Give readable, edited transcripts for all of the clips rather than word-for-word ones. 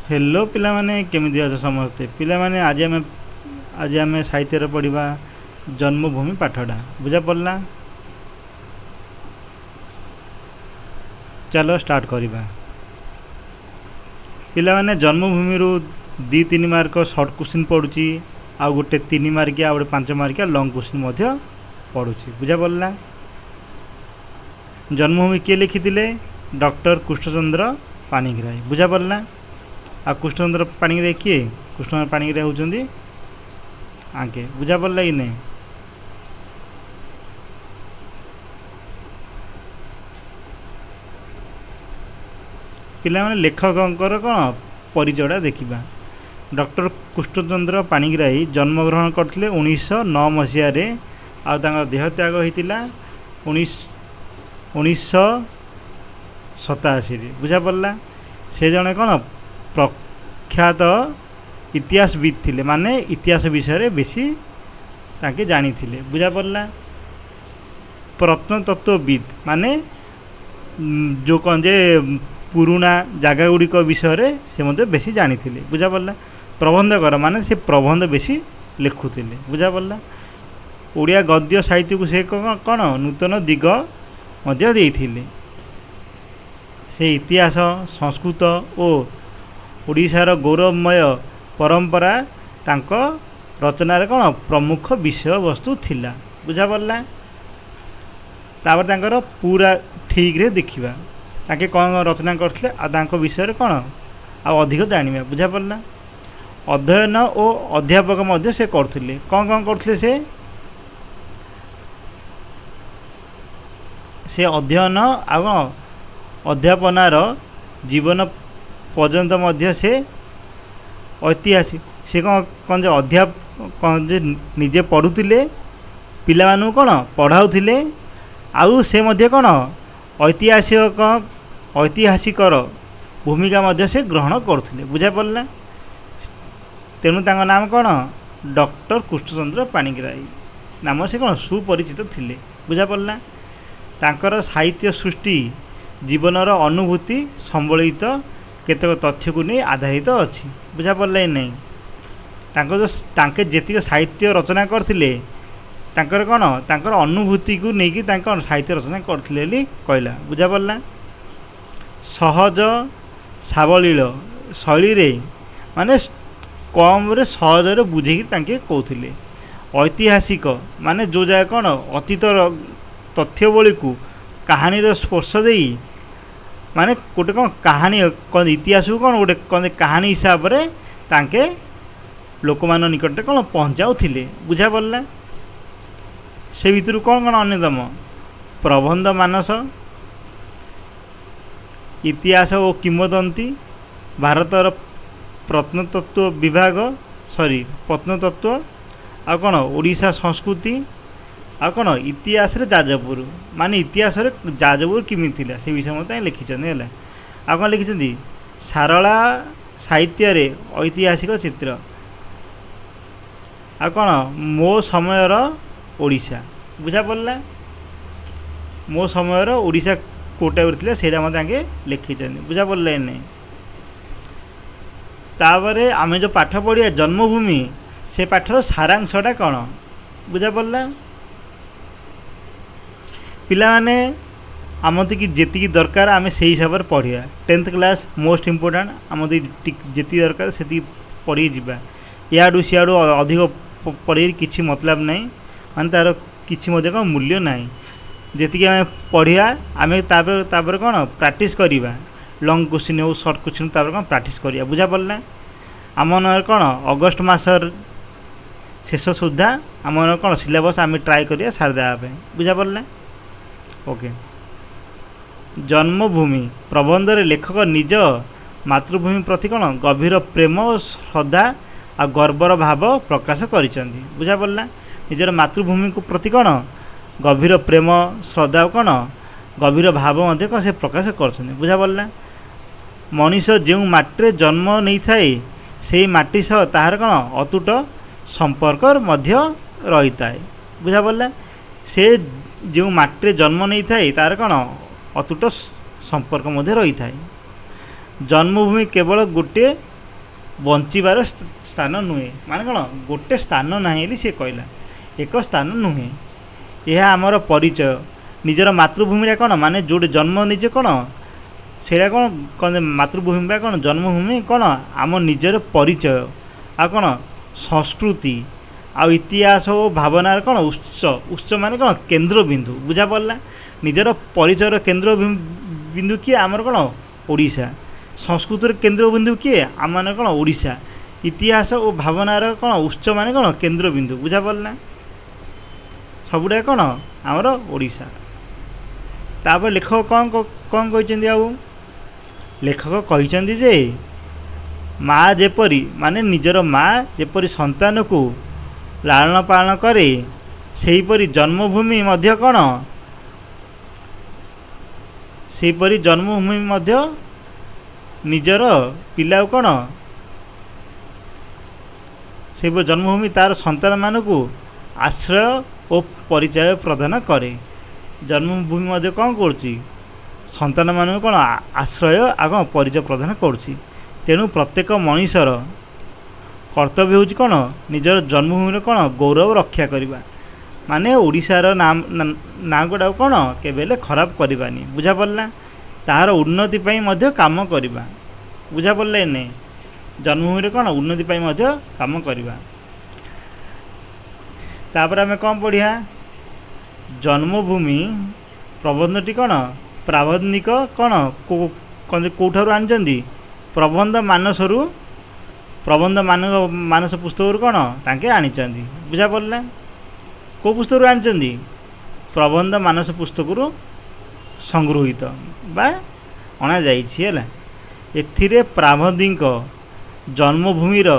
Hello पिला माने केमिति अछ समस्ते पिला माने आज आम साहित्य पढ़ा जन्मभूमि पाठटा बुझा पड़ला। चलो स्टार्ट करवा पिला माने जन्मभूमि रु 2-3 मार्क शॉर्ट क्वेश्चन पड़ुची आ गोटे 3 मार्किया आ गोटे 5 मार्किया लॉन्ग क्वेश्चन पड़ुची बुझा पड़ला। जन्मभूमि किए लिखिथिले डॉक्टर कृष्णचंद्र पाणिग्राही बुझा पड़ला। आ कृष्णचंद्र पाणिग्राही किए कृष्णचंद्र पाणिग्राही होउचंदी आगे बुझा पड़ला कि नहीं। पिला माने लेखकंकर कौन परिचयटा देखा। डॉक्टर कृष्णचंद्र पाणिग्राही जन्मग्रहण करते 1909 मसीह आ देहत्याग होता 1987 बुझा पड़ला। से जड़े कौन प्रख्यात इतिहासविद थिले माने इतिहास विषय बेसी ताके जानी थिले बुझा पड़ला। प्रत्नतत्वविद माने जो कौन जे पुराना जगह गुड़िक विषय से मध्य बेसी जानी थिले बुझा पड़ला। प्रबंधकर माने से प्रबंध बेसी लिखुथिले बुझा पड़ला। ओडिया गद्य साहित्य को से कौन नूतन दिग मध्य देइथिले। से इतिहास संस्कृत और ओडिशार गौरवमय परंपरा तांको रचनार कौन प्रमुख विषय वस्तु थिला बुझा पड़ला। तापर तांकर पूरा ठीक रे देखिबा ताके कौन रचना करथिले आ तांको विषय कौन आ अधिक जानिबा बुझा पड़ला। अध्ययन और अध्यापक मध्य से करथिले कौन करथिले से अध्ययन आ अध्यापनार जीवन पर्यंत मध्य से ऐतिहासिक से कौन जो कौन जो निजे पढ़ुले पिला मानू कौन पढ़ाऊले आउ से मध्य कौन ऐतिहासिकर भूमिका मध्य से ग्रहण करथिले बुझा पड़ला। तेणु तांको नाम कौन डॉक्टर कृष्णचंद्र पाणिग्राही नाम से कौन सुपरिचित थिले बुझा पड़ला। तांकर साहित्य सृष्टि जीवनर अनुभूति संबलित केतक तथ्य को नहीं आधारित अच्छी बुझा पड़ला नहीं। जो तांके जेतिक साहित्य रचना करथिले तांकर कौन तांकर अनुभूति को लेकिन साहित्य रचना करथिले कहला बुझा पड़ला। सहज सावलील शैली रे माने कम रे सहज रे बुझे कहते ऐतिहासिक माने जो जगह कौन अतीत तथ्यवली को कहानी स्पर्श दे माने गोटे कौन कहानी कौन इतिहास को कौन गोटे कौन कहानी हिसाब से तांके लोक मान निकट कौन पहुँचाऊले बुझा पड़ला। से भितर कौन कौन अन्यतम प्रबंध मानस इतिहास और किंवदंती भारतर प्रत्नतत्व विभाग प्रत्नतत्व आ कौन ओडिशा संस्कृति आ कौन इतिहास रे जाजपुर माने इतिहास रे जाजपुर किमी थिला से विषय मत लिखिछन है आ कौन लिखिछन सारला साहित्य रे ऐतिहासिक चित्र आ कौन मो समयर ओडिशा बुझा पड़ला। मो समयर ओडिशा कोटा थिला सेटा मत लिखिछन बुझा पड़ला नहीं। तापरे आमे जो पाठ पढ़िया जन्मभूमि से पाठर सारांशटा कौन बुझा पड़ला। पिला माने आमती कि जेतिकी दरकार आमे से हिसाब से पढ़िया 10th क्लास मोस्ट इम्पोर्टाट आमती जेति दरकार से पढ़ी जावा याडू सियाडू अधिक पढ़ी किसी मतलब नहीं माने तार किसी कौन मूल्य नहीं। जेतिकी आमे पढ़िया आमे तापर कौन प्रैक्टिस करिबा लॉन्ग क्वेश्चन हो शॉर्ट क्वेश्चन तापर कौन प्रैक्टिस करिया बुझा पड़ला। आम कौन अगस्ट मासर शेष सुधा आम कौन सिलेबस आम ट्राए करिया सारी देवाई बुझा पड़ला। ओके जन्मभूमि प्रबंध रे लेखक निज मातृभूमि प्रति कौन गभीर प्रेम श्रद्धा आ गर्वर भाव प्रकाश करिसेंती बुझा पड़ला। निजर मातृभूमि को प्रति कौन गभीर प्रेम श्रद्धा कौन गभीर भाव मध्य कौन से प्रकाश करछंती बुझा पड़ला। मनीष जो माटी जन्म नहीं थाए से माटी सह ताहार कौन अतुट संपर्क मध्य रही था बुझा पड़ला। से जो माटी जन्म नहीं थाए तार कौन अतुट संपर्क मध्य रही था। जन्मभूमि केवल गोटे ବଞ୍ଚିବାର ସ୍ଥାନ ନୁହେଁ। ମାନେ କ'ଣ ଗୋଟେ ସ୍ଥାନ ନାହିଁ ବୋଲି ସେ କହିଲା, ଏକ ସ୍ଥାନ ନୁହେଁ। ଏହା ଆମର ପରିଚୟ। ନିଜର ମାତୃଭୂମିରେ କ'ଣ ମାନେ ଯେଉଁଠି ଜନ୍ମ ନିଜେ କ'ଣ ସେଇଟା କ'ଣ ମାତୃଭୂମି ବା କ'ଣ ଜନ୍ମଭୂମି କ'ଣ ଆମ ନିଜର ପରିଚୟ। ଆଉ କ'ଣ ସଂସ୍କୃତି ଆଉ ଇତିହାସ ଓ ଭାବନାର କ'ଣ ଉତ୍ସ ମାନେ କ'ଣ କେନ୍ଦ୍ରବିନ୍ଦୁ। ବୁଝା ପଡ଼ିଲା। ନିଜର ପରିଚୟର କେନ୍ଦ୍ରବିନ୍ଦୁ କିଏ? ଆମର କ'ଣ ଓଡ଼ିଶା। ସଂସ୍କୃତିର କେନ୍ଦ୍ରବିନ୍ଦୁ କିଏ? ଆମମାନେ କ'ଣ ଓଡ଼ିଶା। ଇତିହାସ ଓ ଭାବନାର କ'ଣ ଉତ୍ସ ମାନେ କ'ଣ କେନ୍ଦ୍ରବିନ୍ଦୁ। ବୁଝା ପଡ଼ିଲା। ସବୁଟା କ'ଣ ଆମର ଓଡ଼ିଶା। ତାପରେ ଲେଖକ କ'ଣ କହିଛନ୍ତି? ଆଉ ଲେଖକ କହିଛନ୍ତି ଯେ ମା ଯେପରି ମାନେ ନିଜର ମା ଯେପରି ସନ୍ତାନକୁ ଲାଳନ ପାଳନ କରେ, ସେହିପରି ଜନ୍ମଭୂମି ମଧ୍ୟ କ'ଣ ସେହିପରି ଜନ୍ମଭୂମି ମଧ୍ୟ ନିଜର ପିଲାକୁ କ'ଣ ସେହିପରି ଜନ୍ମଭୂମି ତା'ର ସନ୍ତାନମାନଙ୍କୁ ଆଶ୍ରୟ ଓ ପରିଚୟ ପ୍ରଦାନ କରେ। ଜନ୍ମଭୂମି ମଧ୍ୟ କ'ଣ କରୁଛି? ସନ୍ତାନମାନଙ୍କୁ କ'ଣ ଆଶ୍ରୟ ଆଉ କ'ଣ ପରିଚୟ ପ୍ରଦାନ କରୁଛି। ତେଣୁ ପ୍ରତ୍ୟେକ ମଣିଷର କର୍ତ୍ତବ୍ୟ ହେଉଛି କ'ଣ ନିଜର ଜନ୍ମଭୂମିର କ'ଣ ଗୌରବ ରକ୍ଷା କରିବା। ମାନେ ଓଡ଼ିଶାର ନାଁ ଗୁଡ଼ାକୁ କ'ଣ କେବେ ହେଲେ ଖରାପ କରିବାନି। ବୁଝା ପଡ଼ିଲା। ତାହାର ଉନ୍ନତି ପାଇଁ ମଧ୍ୟ କାମ କରିବା। ବୁଝା ପଡ଼ିଲା। ଏନେ ଜନ୍ମଭୂମିରେ କ'ଣ ଉନ୍ନତି ପାଇଁ ମଧ୍ୟ କାମ କରିବା। ତାପରେ ଆମେ କ'ଣ ପଢ଼ିବା? ଜନ୍ମଭୂମି ପ୍ରବନ୍ଧଟି କ'ଣ ପ୍ରାବନ୍ଧିକ କ'ଣ କେଉଁଠାରୁ ଆଣିଛନ୍ତି? ପ୍ରବନ୍ଧ ମାନସ ପୁସ୍ତକରୁ କ'ଣ ତାଙ୍କେ ଆଣିଛନ୍ତି। ବୁଝା ପଡ଼ିଲା। କେଉଁ ପୁସ୍ତକରୁ ଆଣିଛନ୍ତି? ପ୍ରବନ୍ଧ ମାନସ ପୁସ୍ତକରୁ ସଂଗୃହୀତ ବା ଅଣାଯାଇଛି ହେଲା। ଏଥିରେ ପ୍ରାବନ୍ଧିକ ଜନ୍ମଭୂମିର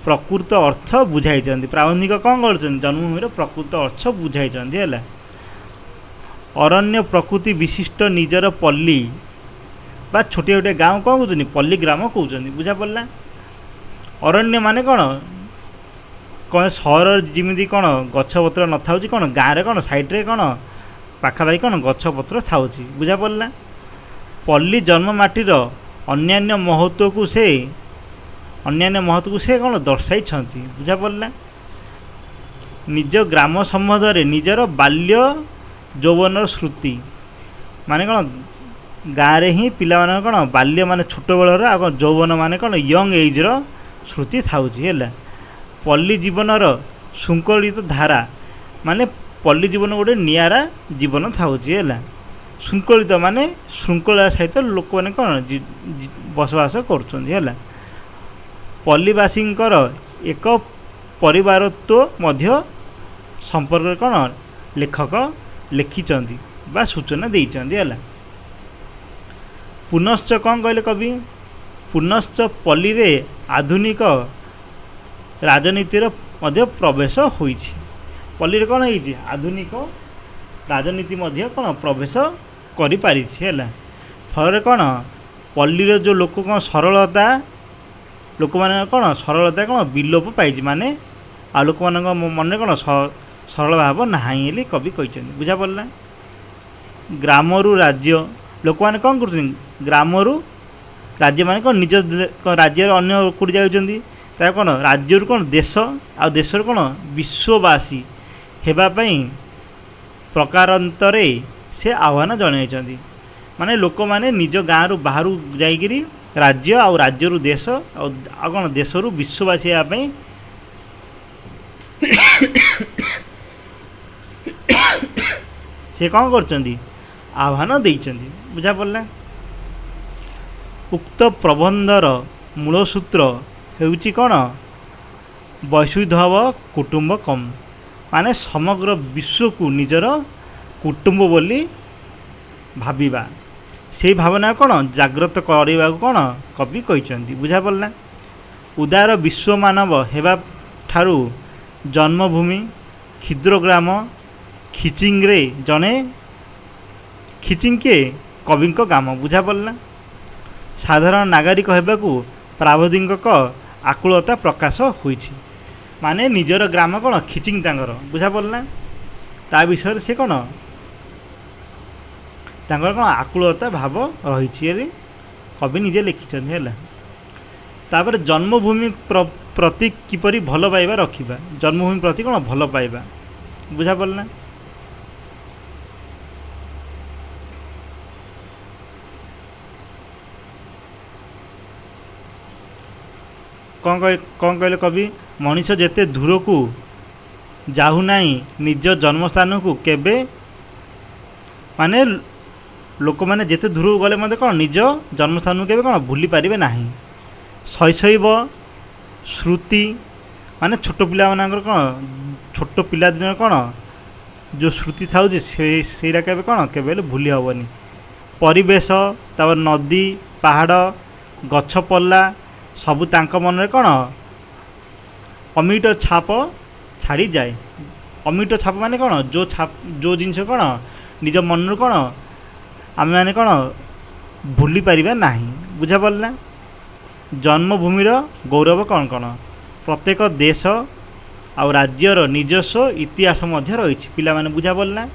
ପ୍ରକୃତ ଅର୍ଥ ବୁଝାଇଛନ୍ତି। ପ୍ରାବନ୍ଧିକ କ'ଣ କରୁଛନ୍ତି? ଜନ୍ମଭୂମିର ପ୍ରକୃତ ଅର୍ଥ ବୁଝାଇଛନ୍ତି ହେଲା। ଅରଣ୍ୟ ପ୍ରକୃତି ବିଶିଷ୍ଟ ନିଜର ପଲ୍ଲୀ ବା ଛୋଟିଆ ଛୋଟିଆ ଗାଁ କ'ଣ କହୁଛନ୍ତି? ପଲ୍ଲୀ ଗ୍ରାମ କହୁଛନ୍ତି। ବୁଝା ପଡ଼ିଲା। ଅରଣ୍ୟ ମାନେ କ'ଣ ସହରରେ ଯେମିତି କ'ଣ ଗଛପତ୍ର ନଥାଉଛି, କ'ଣ ଗାଁରେ କ'ଣ ସାଇଡ଼୍ରେ କ'ଣ ପାଖାପାଖି କ'ଣ ଗଛପତ୍ର ଥାଉଛି। ବୁଝା ପଡ଼ିଲା। ପଲ୍ଲୀ ଜନ୍ମ ମାଟିର ଅନ୍ୟାନ୍ୟ ମହତ୍ତ୍ୱକୁ ସେ କ'ଣ ଦର୍ଶାଇଛନ୍ତି। ବୁଝା ପଡ଼ିଲା। ନିଜ ଗ୍ରାମ ସମ୍ବନ୍ଧରେ ନିଜର ବାଲ୍ୟ ଯୌବନର ସ୍ମୃତି ମାନେ କ'ଣ ଗାଁରେ ହିଁ ପିଲାମାନଙ୍କ କ'ଣ ବାଲ୍ୟ ମାନେ ଛୋଟବେଳର ଆଉ କ'ଣ ଯୌବନ ମାନେ କ'ଣ ୟଙ୍ଗ ଏଜ୍ର ସ୍ମୃତି ଥାଉଛି ହେଲା। ପଲ୍ଲୀ ଜୀବନର ଶୃଙ୍ଖଳିତ ଧାରା ମାନେ ପଲ୍ଲୀ ଜୀବନ ଗୋଟେ ନିଆରା ଜୀବନ ଥାଉଛି ହେଲା। ଶୃଙ୍ଖଳିତ ମାନେ ଶୃଙ୍ଖଳା ସହିତ ଲୋକମାନେ କ'ଣ ବସବାସ କରୁଛନ୍ତି ହେଲା। ପଲ୍ଲୀବାସୀଙ୍କର ଏକ ପରିବାରତ୍ୱ ମଧ୍ୟ ସମ୍ପର୍କରେ କ'ଣ ଲେଖକ ଲେଖିଛନ୍ତି ବା ସୂଚନା ଦେଇଛନ୍ତି ହେଲା। ପୁନଶ୍ଚ କ'ଣ କହିଲେ କବି? ପୁନଶ୍ଚ ପଲ୍ଲୀରେ ଆଧୁନିକ ରାଜନୀତିର ମଧ୍ୟ ପ୍ରବେଶ ହୋଇଛି। ପଲ୍ଲୀରେ କ'ଣ ହେଇଛି? ଆଧୁନିକ ରାଜନୀତି ମଧ୍ୟ କ'ଣ ପ୍ରବେଶ କରିପାରିଛି ହେଲା। ଫଳରେ କ'ଣ ପଲ୍ଲୀର ଯେଉଁ ଲୋକ କ'ଣ ଲୋକମାନଙ୍କ କ'ଣ ସରଳତା କ'ଣ ବିଲୋପ ପାଇଛି। ମାନେ ଆଉ ଲୋକମାନଙ୍କ ମନରେ କ'ଣ ସରଳ ଭାବ ନାହିଁ ବୋଲି କବି କହିଛନ୍ତି। ବୁଝା ପଡ଼ିଲା। ଗ୍ରାମରୁ ରାଜ୍ୟ ଲୋକମାନେ କ'ଣ କରୁଛନ୍ତି? ଗ୍ରାମରୁ ରାଜ୍ୟ ମାନେ କ'ଣ ନିଜ ରାଜ୍ୟର ଅନ୍ୟ କେଉଁଠି ଯାଉଛନ୍ତି। ତା କ'ଣ ରାଜ୍ୟରୁ କ'ଣ ଦେଶ ଆଉ ଦେଶରୁ କ'ଣ ବିଶ୍ୱବାସୀ ହେବା ପାଇଁ ପ୍ରକାରାନ୍ତରେ ସେ ଆହ୍ୱାନ ଜଣାଇଛନ୍ତି। ମାନେ ଲୋକମାନେ ନିଜ ଗାଁରୁ ବାହାରୁ ଯାଇକରି ରାଜ୍ୟ ଆଉ ରାଜ୍ୟରୁ ଦେଶ ଆଉ କ'ଣ ଦେଶରୁ ବିଶ୍ୱବାସୀ ହେବା ପାଇଁ ସେ କ'ଣ କରୁଛନ୍ତି? ଆହ୍ୱାନ ଦେଇଛନ୍ତି। ବୁଝା ପଡ଼ିଲା। ଉକ୍ତ ପ୍ରବନ୍ଧର ମୂଳସୂତ୍ର ହେଉଛି କ'ଣ? ବସୁଧୈବ କୁଟୁମ୍ବକମ୍ ମାନେ ସମଗ୍ର ବିଶ୍ୱକୁ ନିଜର କୁଟୁମ୍ବ ବୋଲି ଭାବିବା। ସେଇ ଭାବନା କ'ଣ ଜାଗ୍ରତ କରିବାକୁ କ'ଣ କବି କହିଛନ୍ତି। ବୁଝା ପଡ଼ିଲା। ଉଦାର ବିଶ୍ୱମାନବ ହେବା ଠାରୁ ଜନ୍ମଭୂମି କ୍ଷୁଦ୍ର ଗ୍ରାମ ଖିଚିଙ୍ଗରେ ଜଣେ ଖିଚିଙ୍ଗ କବିଙ୍କ ଗ୍ରାମ। ବୁଝା ପଡ଼ିଲା। ସାଧାରଣ ନାଗରିକ ହେବାକୁ ପ୍ରାବନ୍ଧିକଙ୍କ ଆକୁଳତା ପ୍ରକାଶ ହୋଇଛି। ମାନେ ନିଜର ଗ୍ରାମ କ'ଣ ଖିଚିଙ୍ଗ ତାଙ୍କର। ବୁଝା ପଡ଼ିଲା। ତା ବିଷୟରେ ସେ କ'ଣ ତାଙ୍କର କ'ଣ ଆକୁଳତା ଭାବ ରହିଛି ବୋଲି କବି ନିଜେ ଲେଖିଛନ୍ତି ହେଲା। तापर जन्मभूमि प्रति किपरि भल पाइबा रखिबा जन्मभूमि प्रति कौन भल पाइबा बुझा पड़ना। कौन कहले कवि मनीष जेते दूर को जाहु नाही निज जन्मस्थान को केबे माने लोक मैंने जेते दूर गले मत कौन निज जन्मस्थान के कौन भूली पारे ना। शैशव श्रुति माने छोट पिला मानकर कौन छोट पिला दिन कौन जो श्रुति था सेटा के कौन के भूली हेनी। परिवेश तापर नदी पहाड़ गछ पल्ला सबू तांक मन में कौन अमिट छाप छाड़ी जाए। अमिट छाप माने कौन जो जिनस कौन निज मन कौन आम मैंने कौन भूली पारिबा नाही बुझा पड़ना। जन्मभूमिर गौरव कौन कौन प्रत्येक देश आउ राज्यर निजस्व इतिहास मध्य रही पिला माने बुझा पड़ना।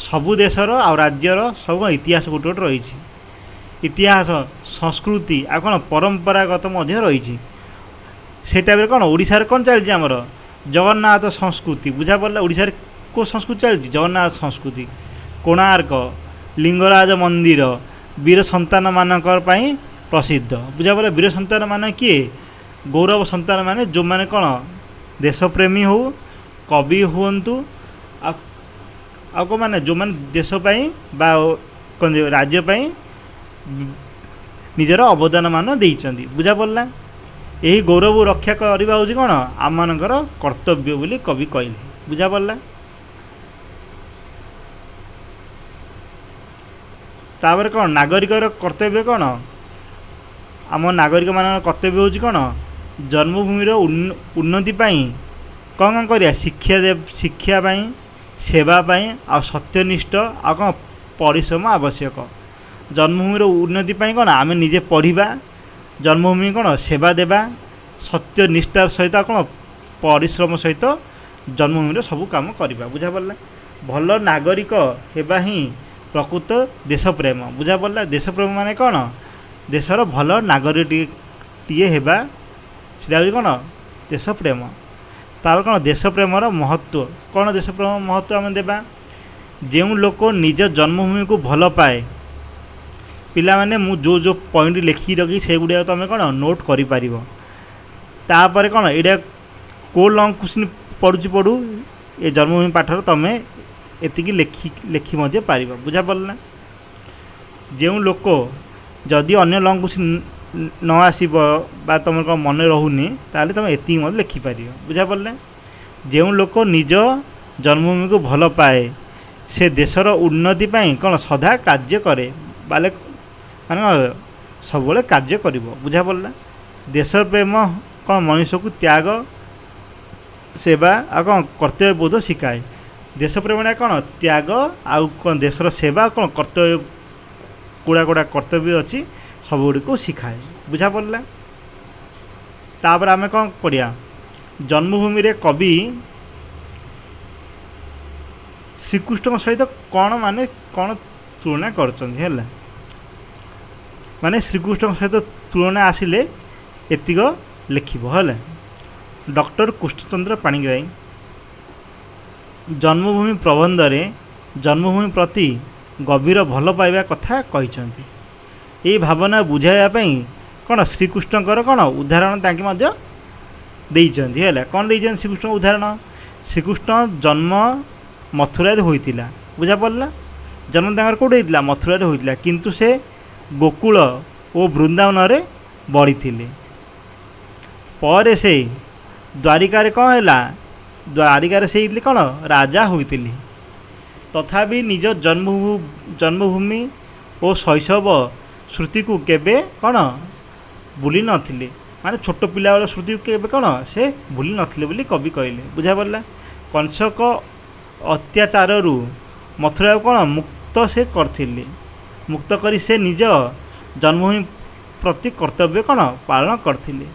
सबु देशर आ राज्यर सब इतिहास गोटे गोटे रही इतिहास संस्कृति आ कौन परंपरागत मध्य रही से टाइम कौन ओडिशार कौन चलती आमर जगन्नाथ संस्कृति बुझा पड़ला। ओडिशार को संस्कृति चलती जगन्नाथ संस्कृति कोणार्क लिंगराज मंदिर वीर संतान मानकर प्रसिद्ध बुझा पड़ा। वीर संतान मान किए गौरव संतान माने जो माने कौन देशप्रेमी हो कवि हुंतु आ को माने जो माने देशपाई बा कौन राज्यपाई निजर अवदान मान देइचंदी बुझा पड़ला। यही गौरव रक्षा करवा हूँ कौन आम मानकर कर्तव्य बोली कवि कहले बुझा पड़ला। तापर कौन नागरिकर कर्तव्य कौन आम नागरिक मान कर्तव्य हूँ कौन जन्मभूमिर उन्नति पाई कौन कौन करिया शिक्षा पाई सेवा पाई आ सत्यनिष्ठ आ कौन परिश्रम आवश्यक। जन्मभूमिर उन्नति पाई कौन आम निजे पढ़ा जन्मभूमि कौन सेवा देवा सत्यनिष्ठार सहित कौन परिश्रम सहित जन्मभूमि सब काम करवा बुझा पड़ला। भल नागरिक हेबा ही प्रकृत देशप्रेम बुझा पड़ला। देशप्रेम माने कौन देशर भल नागरिक टीए हेबा से कौन देशप्रेम। तापर कौन देशप्रेमर महत्व कौन देशप्रेम महत्व आम देवा जो लोक निज जन्मभूमि को भल पाए पिला माने मु जो पॉइंट लिखी रखी से गुड़िया तुम कौन नोट कर कौन ये को लंग क्वेश्चन पढ़ू ये जन्मभूमि पाठर तुम एति लिखी मजे पार बुझा पड़ना। जो लोक जदि अन्य लंग क्वेश्चन न आसब तुम कौन मन रोनी ताले तुम एति मत लिखिपार बुझा पड़ना। जो लोक निज जन्मभूमि को भल पाए से देशर उन्नति पाई कौन सदा कार्य करे बाले माने सब कार्य कर बुझा पड़ला। देशप्रेम कौन मनुष्य को त्याग सेवा आ कौन कर्तव्य बोध शिखाए। देशप्रेम कौन त्याग आउ कौन देशर सेवा कौन कर्तव्य गुड़ा गुड़ा कर्तव्य अच्छी सब गुड़ी को शिखाए बुझा पड़ला। तापर आम कौन पढ़िया जन्मभूमि रे कवि श्रीकृष्ण सहित कौन माने कौन तुलना कर माने श्रीकृष्ण सहित तुलना आसिले एतिक लिखिब है। डॉक्टर कृष्णचंद्र पाणिग्राही जन्मभूमि प्रबंध रे जन्मभूमि प्रति गभीर भल पाइबा कथा कहिसंती। ये भावना बुझाइवाई कौन श्रीकृष्णकर कौन उदाहरण ताकि मध्य देइचंती है। कौन देइचंती श्रीकृष्ण उदाहरण श्रीकृष्ण जन्म मथुरा रे होइतिला बुझा पड़ला। जन्म तांकर कोड होइतिला मथुरा रे होइतिला किंतु से गोकुल और वृंदावन रे बढ़ी थिले। पर से द्वारिका रे कौन है द्वारिका से कौन राजा होइतिली तथापि निज जन्मभूमि और शैशव श्रुति को केबे कौन भूली नथिले माने छोट पिला वाला श्रुति को केबे कौन से भूली नथिले बोली कवि कहले बुझा पड़ला। कंसक अत्याचार मथुरा कौन मुक्त से करथिले मुक्त करी से निज जन्मभूमि प्रति कर्तव्य कौन पालन करथिले।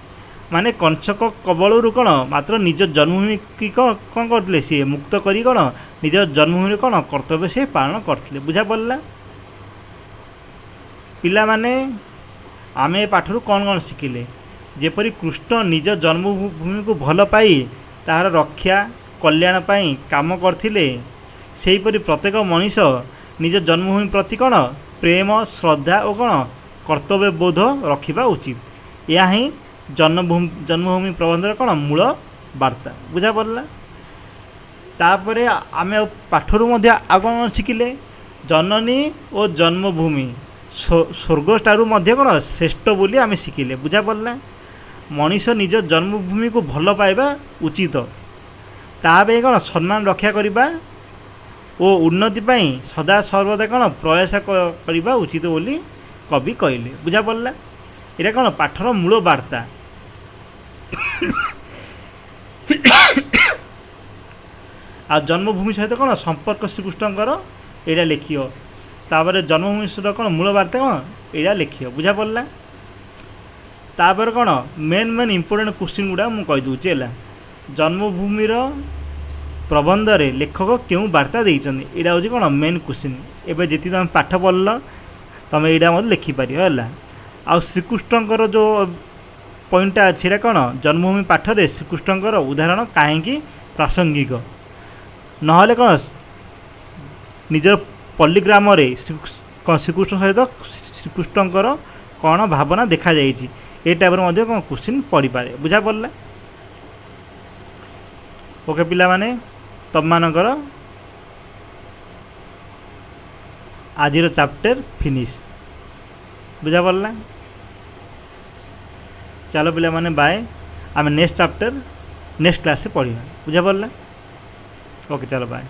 माने कंसक कबलू कौन मात्र निज जन्मभूमि की कौन करथिले सी मुक्त करी कौन निज जन्मभूमि कौन कर्तव्य से पालन करथिले बुझा पड़ला। पिला माने आमे पाठरू कौन कौन शिखिले ଯେପରି କୃଷ୍ଣ ନିଜ ଜନ୍ମଭୂମିକୁ ଭଲ ପାଇ ତାହାର ରକ୍ଷା କଲ୍ୟାଣ ପାଇଁ କାମ କରିଥିଲେ, ସେହିପରି ପ୍ରତ୍ୟେକ ମଣିଷ ନିଜ ଜନ୍ମଭୂମି ପ୍ରତି କ'ଣ ପ୍ରେମ ଶ୍ରଦ୍ଧା ଓ କ'ଣ କର୍ତ୍ତବ୍ୟବୋଧ ରଖିବା ଉଚିତ। ଏହା ହିଁ ଜନ୍ମଭୂମି ପ୍ରବନ୍ଧର କ'ଣ ମୂଳ ବାର୍ତ୍ତା। ବୁଝାପଡ଼ିଲା। ତାପରେ ଆମେ ପାଠରୁ ମଧ୍ୟ ଆଉ କ'ଣ ଶିଖିଲେ, ଜନନୀ ଓ ଜନ୍ମଭୂମି ସ୍ୱର୍ଗଠାରୁ ମଧ୍ୟ କ'ଣ ଶ୍ରେଷ୍ଠ ବୋଲି ଆମେ ଶିଖିଲେ। ବୁଝାପଡ଼ିଲା। ମଣିଷ ନିଜ ଜନ୍ମଭୂମିକୁ ଭଲ ପାଇବା ଉଚିତ, ତା ପାଇଁ କ'ଣ ସମ୍ମାନ ରକ୍ଷା କରିବା ଓ ଉନ୍ନତି ପାଇଁ ସଦା ସର୍ବଦା କ'ଣ ପ୍ରୟାସ କରିବା ଉଚିତ ବୋଲି କବି କହିଲେ। ବୁଝାପଡ଼ିଲା। ଏଇଟା କ'ଣ ପାଠର ମୂଳ ବାର୍ତ୍ତା। ଆଉ ଜନ୍ମଭୂମି ସହିତ କ'ଣ ସମ୍ପର୍କ ଶ୍ରୀକୃଷ୍ଣଙ୍କର ଏଇଟା ଲେଖିବ। ତାପରେ ଜନ୍ମଭୂମି ସହିତ କ'ଣ ମୂଳ ବାର୍ତ୍ତା କ'ଣ ଏଇଟା ଲେଖିବ। ବୁଝାପଡ଼ିଲା। ତାପରେ କ'ଣ ମେନ୍ ଇମ୍ପୋର୍ଟାଣ୍ଟ କ୍ୱେଶ୍ଚିନ୍ ଗୁଡ଼ା ମୁଁ କହିଦେଉଛି ହେଲା। ଜନ୍ମଭୂମିର ପ୍ରବନ୍ଧରେ ଲେଖକ କେଉଁ ବାର୍ତ୍ତା ଦେଇଛନ୍ତି, ଏଇଟା ହେଉଛି କ'ଣ ମେନ୍ କ୍ୱେଶ୍ଚିନ୍। ଏବେ ଯେତିକି ତୁମେ ପାଠ ପଢ଼ିଲ ତୁମେ ଏଇଟା ମଧ୍ୟ ଲେଖିପାରିବ ହେଲା। ଆଉ ଶ୍ରୀକୃଷ୍ଣଙ୍କର ଯେଉଁ ପଏଣ୍ଟଟା ଅଛି ଏଇଟା କ'ଣ ଜନ୍ମଭୂମି ପାଠରେ ଶ୍ରୀକୃଷ୍ଣଙ୍କର ଉଦାହରଣ କାହିଁକି ପ୍ରାସଙ୍ଗିକ, ନହେଲେ କ'ଣ ନିଜର ପଲ୍ଲୀଗ୍ରାମରେ ଶ୍ରୀକୃଷ୍ଣ ସହିତ ଶ୍ରୀକୃଷ୍ଣଙ୍କର କ'ଣ ଭାବନା ଦେଖାଯାଇଛି, ଏ ଟାଇପ୍ର ମଧ୍ୟ କ'ଣ କ୍ୱେଶ୍ଚିନ୍ ପଡ଼ିପାରେ। ବୁଝାପଡ଼ିଲା। ଓକେ ପିଲାମାନେ, ତୁମମାନଙ୍କର ଆଜିର ଚାପ୍ଟର ଫିନିଶ୍। ବୁଝାପଡ଼ିଲା। ଚାଲ ପିଲାମାନେ ବାଏ, ଆମେ ନେକ୍ସଟ ଚାପ୍ଟର ନେକ୍ସଟ କ୍ଲାସ୍ରେ ପଢ଼ିବା। ବୁଝାପଡ଼ିଲା। ଓକେ ଚାଲ ବାଏ।